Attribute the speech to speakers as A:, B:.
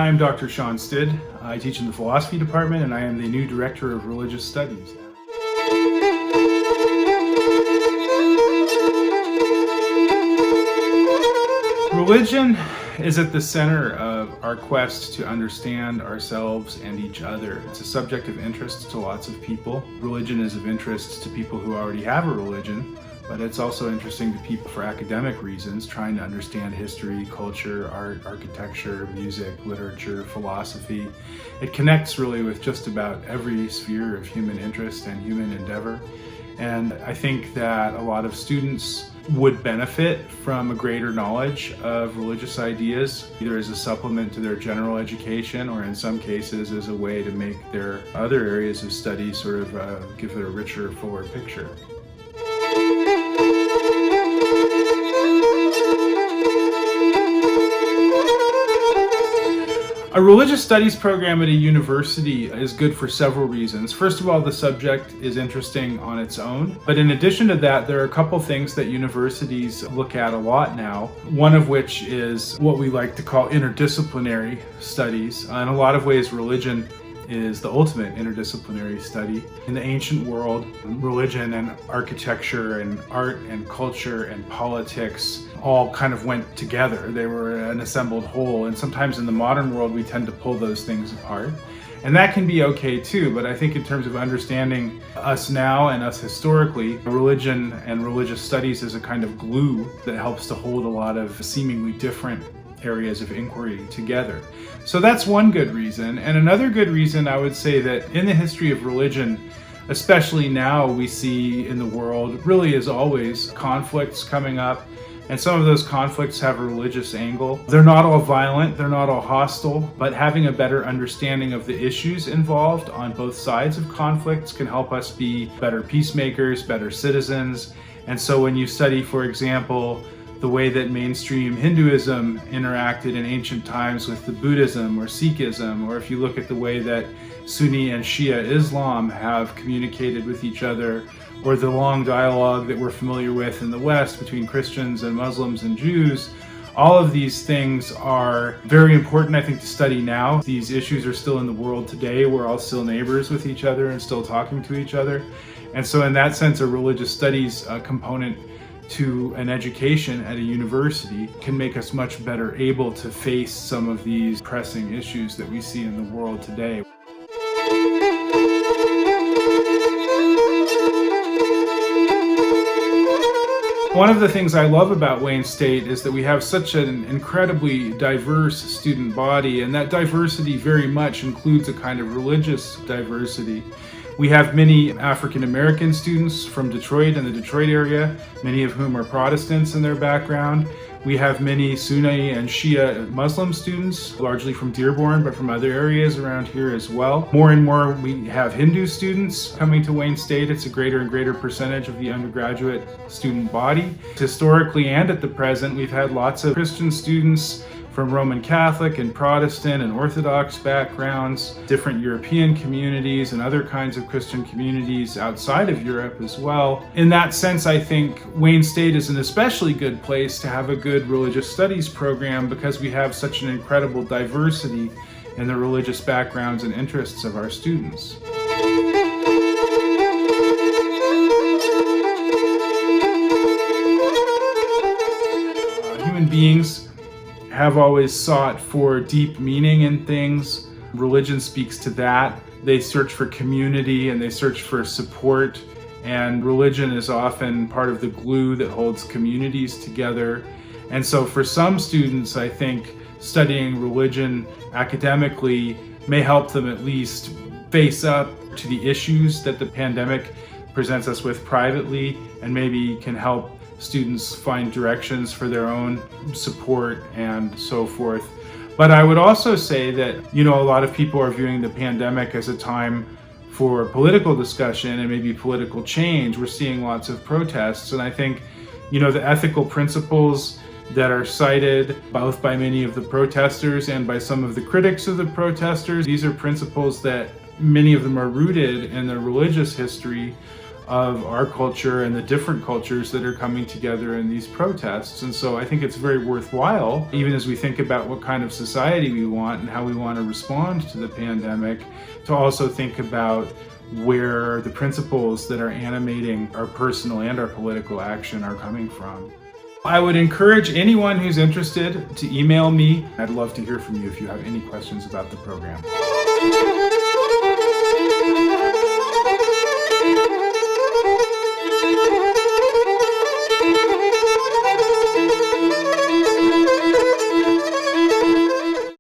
A: I am Dr. Sean Stidd. I teach in the philosophy department and I am the new director of religious studies. Religion is at the center of our quest to understand ourselves and each other. It's a subject of interest to lots of people. Religion is of interest to people who already have a religion, but it's also interesting to people for academic reasons, trying to understand history, culture, art, architecture, music, literature, philosophy. It connects really with just about every sphere of human interest and human endeavor. And I think that a lot of students would benefit from a greater knowledge of religious ideas, either as a supplement to their general education or in some cases as a way to make their other areas of study sort of give it a richer, fuller picture. A religious studies program at a university is good for several reasons. First of all, the subject is interesting on its own. But in addition to that, there are a couple things that universities look at a lot now. One of which is what we like to call interdisciplinary studies. In a lot of ways, religion is the ultimate interdisciplinary study. In the ancient world, religion and architecture and art and culture and politics all kind of went together. They were an assembled whole, and sometimes in the modern world we tend to pull those things apart. And that can be okay too, but I think in terms of understanding us now and us historically, religion and religious studies is a kind of glue that helps to hold a lot of seemingly different areas of inquiry together. So that's one good reason. And another good reason, I would say, that in the history of religion, especially now, we see in the world, really as always, conflicts coming up. And some of those conflicts have a religious angle. They're not all violent, they're not all hostile, but having a better understanding of the issues involved on both sides of conflicts can help us be better peacemakers, better citizens. And so when you study, for example, the way that mainstream Hinduism interacted in ancient times with the Buddhism or Sikhism, or if you look at the way that Sunni and Shia Islam have communicated with each other, or the long dialogue that we're familiar with in the West between Christians and Muslims and Jews, all of these things are very important, I think, to study now. These issues are still in the world today. We're all still neighbors with each other and still talking to each other. And so in that sense, a religious studies component to an education at a university can make us much better able to face some of these pressing issues that we see in the world today. One of the things I love about Wayne State is that we have such an incredibly diverse student body, and that diversity very much includes a kind of religious diversity. We have many African American students from Detroit and the Detroit area, many of whom are Protestants in their background. We have many Sunni and Shia Muslim students, largely from Dearborn, but from other areas around here as well. More and more we have Hindu students coming to Wayne State. It's a greater and greater percentage of the undergraduate student body. Historically and at the present, we've had lots of Christian students from Roman Catholic and Protestant and Orthodox backgrounds, different European communities and other kinds of Christian communities outside of Europe as well. In that sense, I think Wayne State is an especially good place to have a good religious studies program because we have such an incredible diversity in the religious backgrounds and interests of our students. Human beings have always sought for deep meaning in things. Religion speaks to that. They search for community and they search for support, and religion is often part of the glue that holds communities together. And so for some students, I think studying religion academically may help them at least face up to the issues that the pandemic presents us with privately, and maybe can help students find directions for their own support and so forth. But I would also say that, a lot of people are viewing the pandemic as a time for political discussion and maybe political change. We're seeing lots of protests, and I think, the ethical principles that are cited both by many of the protesters and by some of the critics of the protesters, these are principles that many of them are rooted in their religious history of our culture and the different cultures that are coming together in these protests. And so I think it's very worthwhile, even as we think about what kind of society we want and how we want to respond to the pandemic, to also think about where the principles that are animating our personal and our political action are coming from. I would encourage anyone who's interested to email me. I'd love to hear from you if you have any questions about the program.